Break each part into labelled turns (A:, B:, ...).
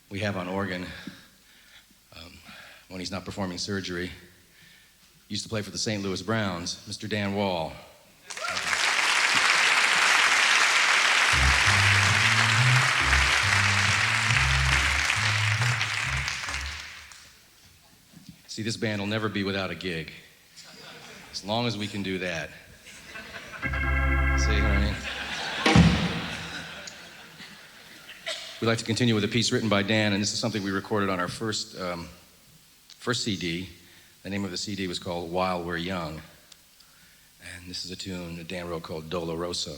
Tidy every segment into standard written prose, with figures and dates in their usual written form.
A: We have on organ, when he's not performing surgery, used to play for the St. Louis Browns, Mr. Dan Wall. See, this band will never be without a gig, as long as we can do that. See what I mean? We'd like to continue with a piece written by Dan, and this is something we recorded on our first CD. The name of the CD was called While We're Young. And this is a tune that Dan wrote called Dolorosa.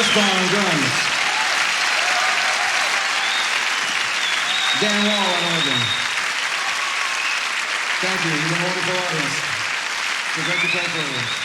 A: Nussbaum on drums. Dan Wall on organ. Thank you. You're a wonderful audience. So thank you, thank you.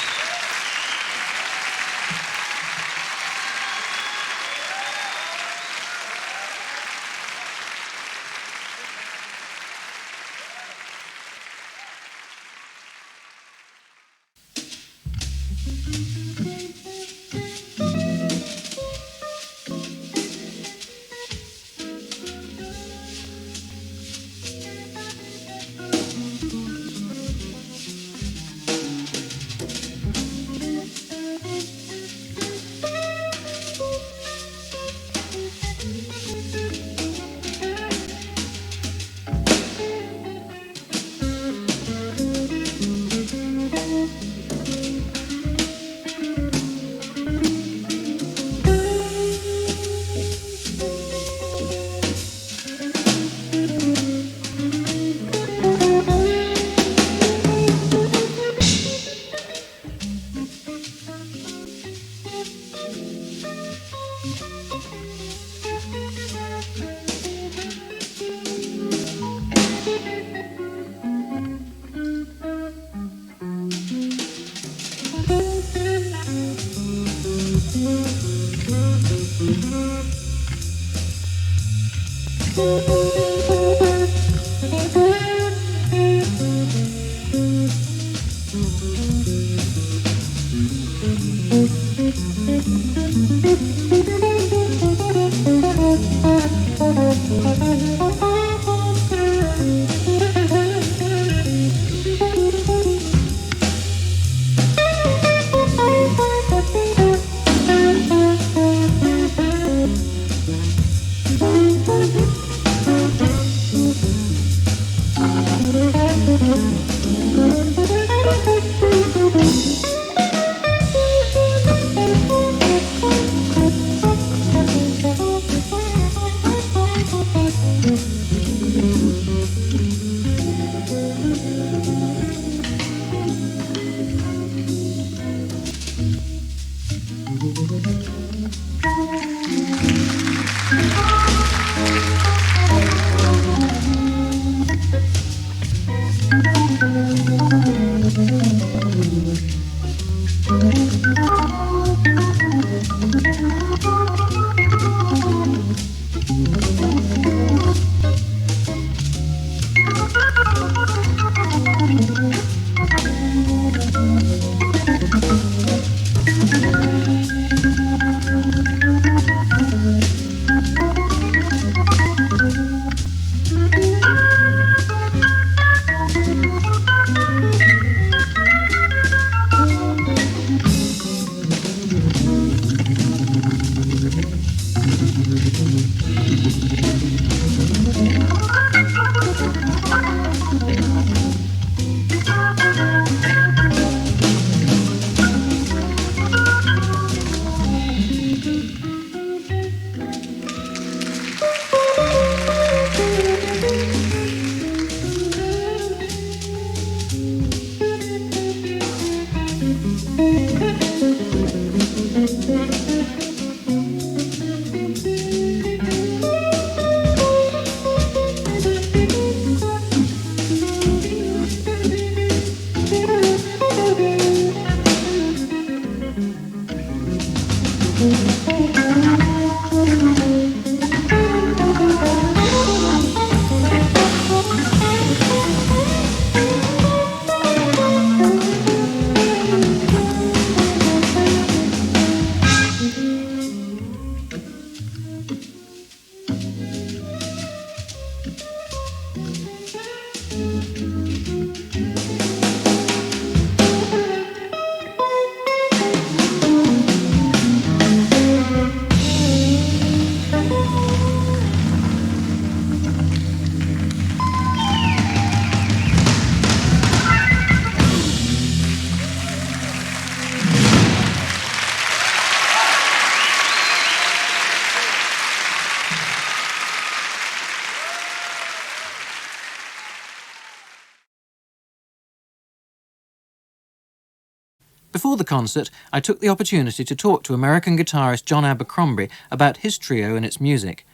B: Before the concert, I took the opportunity to talk to American guitarist John Abercrombie about his trio and its music.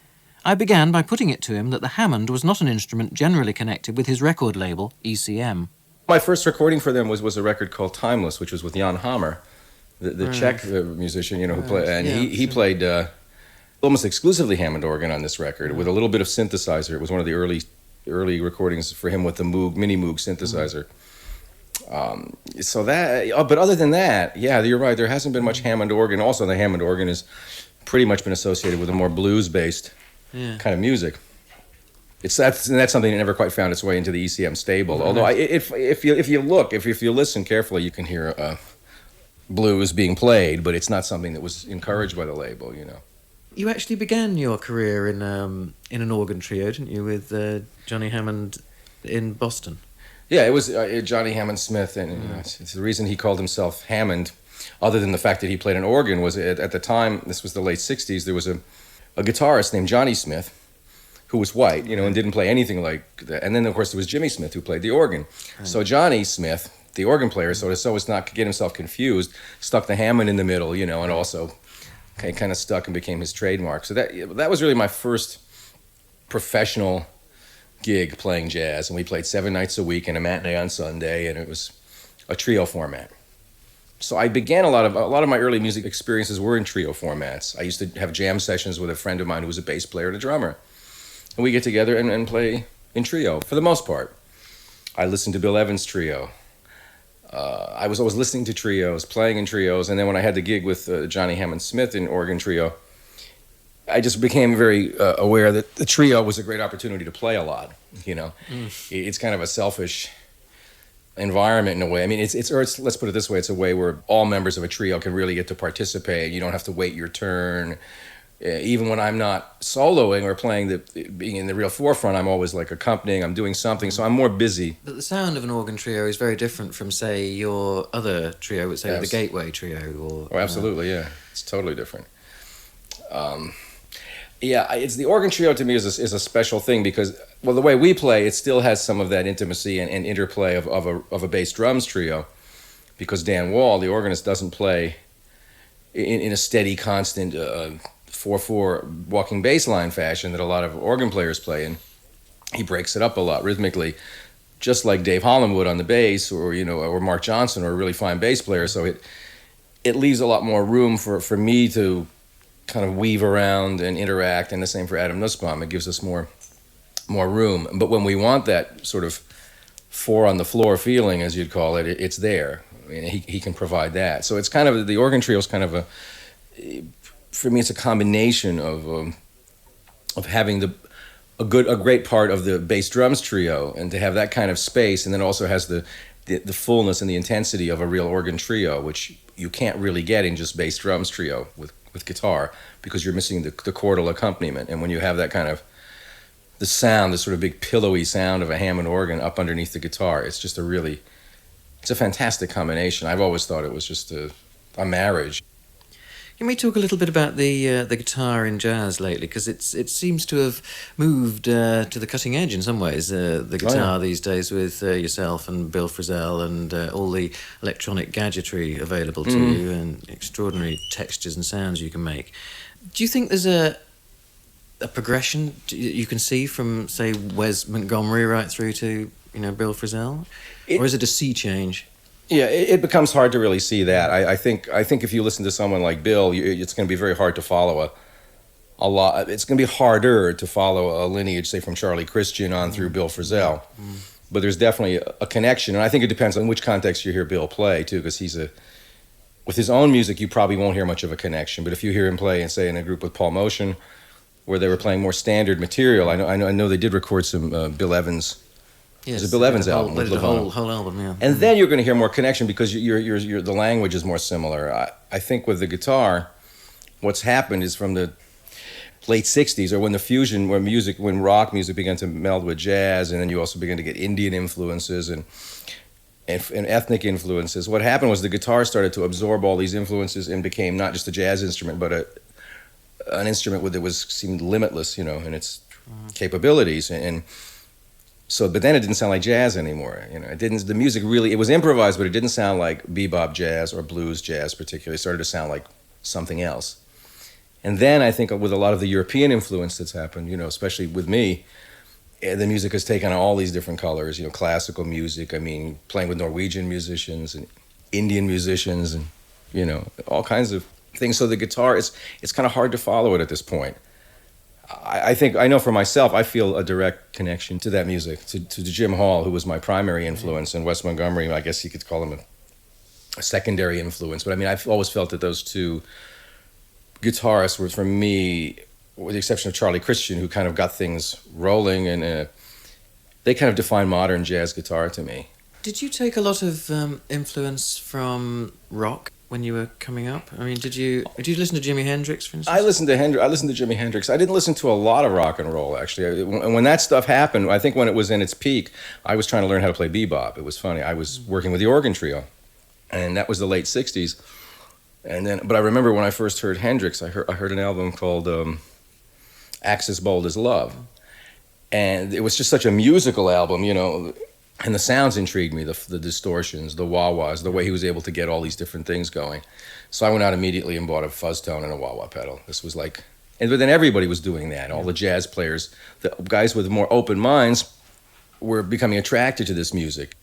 B: I began by putting it to him that the Hammond was not an instrument generally connected with his record label, ECM.
A: My first recording for them was a record called Timeless, which was with Jan Hammer, the Czech musician, who played, and he played almost exclusively Hammond organ on this record, with a little bit of synthesizer. It was one of the early recordings for him with the Moog, mini Moog synthesizer. But other than that, yeah, you're right. There hasn't been much Hammond organ. Also, the Hammond organ has pretty much been associated with a more blues-based kind of music. That's something that never quite found its way into the ECM stable. Right. Although if you listen carefully, you can hear blues being played, but it's not something that was encouraged by the label.
B: You actually began your career in an organ trio, didn't you, with Johnny Hammond in Boston? Yeah,
A: it was Johnny Hammond Smith, and it's the reason he called himself Hammond, other than the fact that he played an organ, was at the time, this was the late 60s, there was a guitarist named Johnny Smith, who was white, and didn't play anything like that. And then, of course, there was Jimmy Smith, who played the organ. Right. So Johnny Smith, the organ player, so as not to get himself confused, stuck the Hammond in the middle, and also kind of stuck and became his trademark. So that was really my first professional gig playing jazz, and we played 7 nights a week and a matinee on Sunday, and it was a trio format. So I began a lot of my early music experiences were in trio formats. I used to have jam sessions with a friend of mine who was a bass player and a drummer. And we get together and play in trio, for the most part. I listened to Bill Evans' trio. I was always listening to trios, playing in trios, and then when I had the gig with Johnny Hammond Smith in organ trio, I just became very aware that the trio was a great opportunity to play a lot, It's kind of a selfish environment in a way. I mean, let's put it this way, it's a way where all members of a trio can really get to participate. You don't have to wait your turn. Even when I'm not soloing or being in the real forefront, I'm always like accompanying, I'm doing something, so I'm more busy.
B: But the sound of an organ trio is very different from, say, your other trio, say the Gateway trio.
A: Absolutely, yeah. It's totally different. It's the organ trio to me is a special thing because, well, the way we play, it still has some of that intimacy and interplay of a bass drums trio, because Dan Wall, the organist, doesn't play in a steady, constant 4/4 walking bass line fashion that a lot of organ players play in. He breaks it up a lot rhythmically, just like Dave Hollandwood on the bass, or Mark Johnson, or a really fine bass player. So it leaves a lot more room for me to kind of weave around and interact, and the same for Adam Nussbaum. It gives us more room. But when we want that sort of four on the floor feeling, as you'd call it, it's there. I mean, he can provide that. So it's kind of, the organ trio is kind of for me, it's a combination of having a great part of the bass drums trio, and to have that kind of space, and then also has the fullness and the intensity of a real organ trio, which you can't really get in just bass drums trio with guitar, because you're missing the chordal accompaniment. And when you have that kind of the sound, the sort of big pillowy sound of a Hammond organ up underneath the guitar, it's just it's a fantastic combination. I've always thought it was just a marriage.
B: Can we talk a little bit about the guitar in jazz lately? Because it seems to have moved to the cutting edge in some ways, the guitar these days, with yourself and Bill Frisell and all the electronic gadgetry available to you, and extraordinary textures and sounds you can make. Do you think there's a progression you can see from, say, Wes Montgomery right through to Bill Frisell? Or is it a sea change?
A: Yeah, it becomes hard to really see that. I think if you listen to someone like Bill, it's going to be very hard to follow a lot. It's going to be harder to follow a lineage, say, from Charlie Christian on through Bill Frisell. But there's definitely a connection, and I think it depends on which context you hear Bill play too, because with his own music, you probably won't hear much of a connection. But if you hear him play, and say, in a group with Paul Motion, where they were playing more standard material, I know they did record some Bill Evans. Yes, it was a Bill Evans album.
B: They did a whole album, yeah.
A: And then you're going to hear more connection because the language is more similar. I think with the guitar, what's happened is from the late 60s, or when rock music began to meld with jazz, and then you also began to get Indian influences and ethnic influences. What happened was the guitar started to absorb all these influences and became not just a jazz instrument, but an instrument that seemed limitless, in its capabilities. And So, but then it didn't sound like jazz anymore. You know, it didn't. The music really, it was improvised, but it didn't sound like bebop jazz or blues jazz particularly. It started to sound like something else. And then I think with a lot of the European influence that's happened, you know, especially with me, the music has taken on all these different colors. You know, classical music. I mean, playing with Norwegian musicians and Indian musicians, and you know, all kinds of things. So the guitar, it's kind of hard to follow it at this point. I think, I know for myself, I feel a direct connection to that music, to Jim Hall, who was my primary influence, and Wes Montgomery, I guess you could call him a secondary influence. But I mean, I've always felt that those two guitarists were, for me, with the exception of Charlie Christian, who kind of got things rolling, and they kind of defined modern jazz guitar to me.
B: Did you take a lot of influence from rock when you were coming up? I mean, did you listen to Jimi Hendrix, for instance?
A: I listened to Jimi Hendrix. I didn't listen to a lot of rock and roll, actually. When that stuff happened, I think when it was in its peak, I was trying to learn how to play bebop. It was funny. I was working with the organ trio, and that was the late '60s. But I remember when I first heard Hendrix, I heard an album called "Axis Bold as Love," and it was just such a musical album, you know. And the sounds intrigued me, the distortions, the wah-wahs, the way he was able to get all these different things going. So I went out immediately and bought a fuzz tone and a wah-wah pedal. This was like, but then everybody was doing that. All the jazz players, the guys with more open minds were becoming attracted to this music.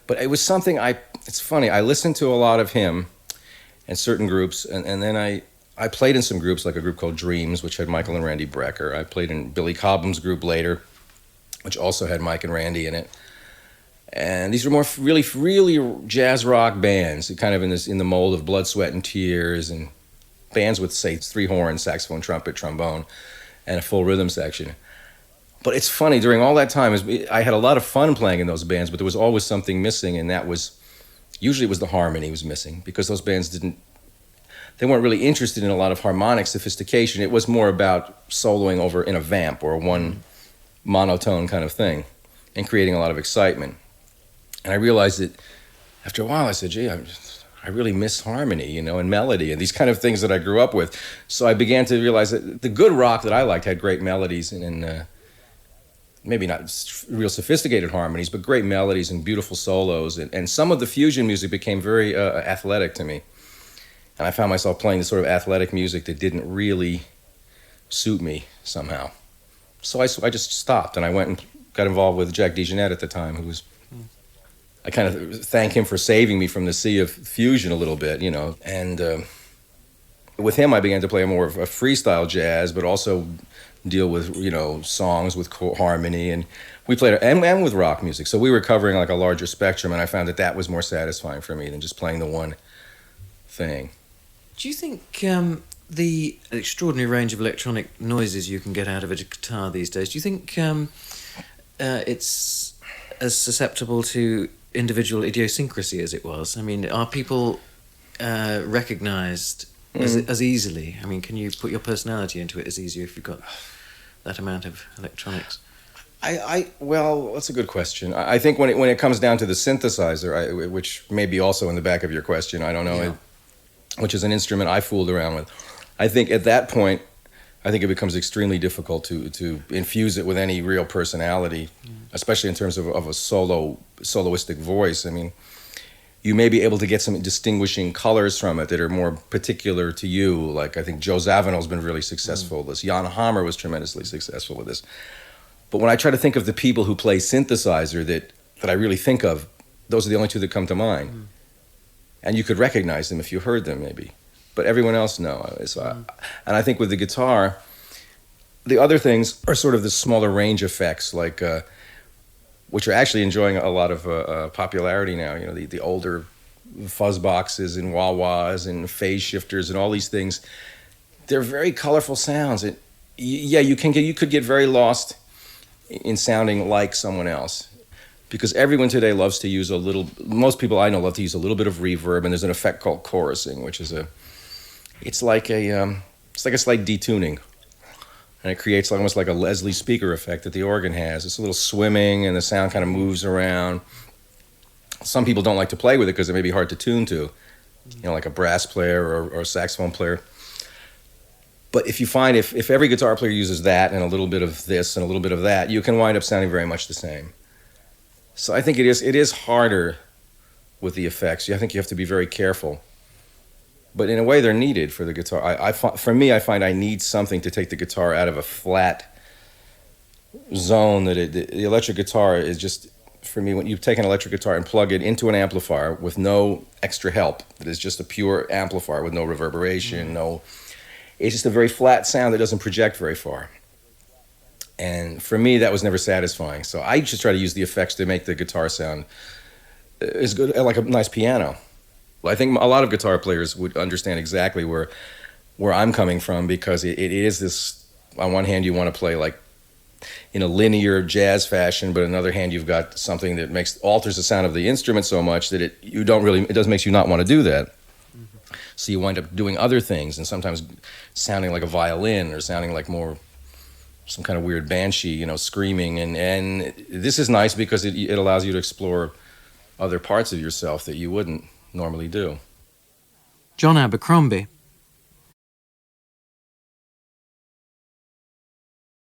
A: But it was something it's funny, I listened to a lot of him and certain groups, and then I played in some groups, like a group called Dreams, which had Michael and Randy Brecker. I played in Billy Cobham's group later, which also had Mike and Randy in it. And these were more really jazz rock bands, kind of in the mold of Blood, Sweat, and Tears, and bands with, say, 3 horns, saxophone, trumpet, trombone, and a full rhythm section. But it's funny, during all that time, I had a lot of fun playing in those bands, but there was always something missing, and usually it was the harmony was missing, because those bands they weren't really interested in a lot of harmonic sophistication. It was more about soloing over in a vamp or one monotone kind of thing, and creating a lot of excitement. And I realized that after a while, I said, gee, I really miss harmony, you know, and melody and these kind of things that I grew up with. So I began to realize that the good rock that I liked had great melodies and maybe not real sophisticated harmonies, but great melodies and beautiful solos. And some of the fusion music became very athletic to me. And I found myself playing this sort of athletic music that didn't really suit me somehow. So I just stopped, and I went and got involved with Jack DeJohnette at the time, who was... I kind of thank him for saving me from the sea of fusion a little bit, you know. And with him, I began to play more of a freestyle jazz, but also deal with, you know, songs with harmony. And we played, and with rock music. So we were covering like a larger spectrum, and I found that was more satisfying for me than just playing the one thing.
B: Do you think the extraordinary range of electronic noises you can get out of a guitar these days, do you think it's as susceptible to individual idiosyncrasy as it was? I mean, are people recognized as easily? I mean, can you put your personality into it as easy if you've got that amount of electronics?
A: Well, that's a good question. I think when it comes down to the synthesizer, which may be also in the back of your question, I don't know, which is an instrument I fooled around with. I think at that point, it becomes extremely difficult to infuse it with any real personality, especially in terms of a soloistic voice. I mean, you may be able to get some distinguishing colors from it that are more particular to you. Like, I think Joe Zawinul's been really successful with this. Jan Hammer was tremendously successful with this. But when I try to think of the people who play synthesizer that I really think of, those are the only two that come to mind. And you could recognize them if you heard them, maybe. But everyone else, no. And I think with the guitar, the other things are sort of the smaller range effects, like which are actually enjoying a lot of popularity now. You know, the older fuzz boxes and wah-wahs and phase shifters and all these things. They're very colorful sounds. You could get very lost in sounding like someone else. Because everyone today loves to use most people I know love to use a little bit of reverb, and there's an effect called chorusing, which is it's like a slight detuning. And it creates almost like a Leslie speaker effect that the organ has. It's a little swimming, and the sound kind of moves around. Some people don't like to play with it because it may be hard to tune to, you know, like a brass player or a saxophone player.
C: But if you find if every guitar player uses that and a little bit of this and a little bit of that, you can wind up sounding very much the same. So I think it is harder with the effects. I think you have to be very careful. But in a way, they're needed for the guitar. For me, I find I need something to take the guitar out of a flat zone. The electric guitar is just, for me, when you take an electric guitar and plug it into an amplifier with no extra help, that is just a pure amplifier with no reverberation, it's just a very flat sound that doesn't project very far. And for me, that was never satisfying. So I just try to use the effects to make the guitar sound as good, like a nice piano. Well, I think a lot of guitar players would understand exactly where I'm coming from, because it is this, on one hand, you want to play like in a linear jazz fashion, but on the other hand, you've got something that alters the sound of the instrument so much that it makes you not want to do that. So you wind up doing other things, and sometimes sounding like a violin or sounding like some kind of weird banshee, screaming. And this is nice because it allows you to explore other parts of yourself that you wouldn't normally do.
B: John Abercrombie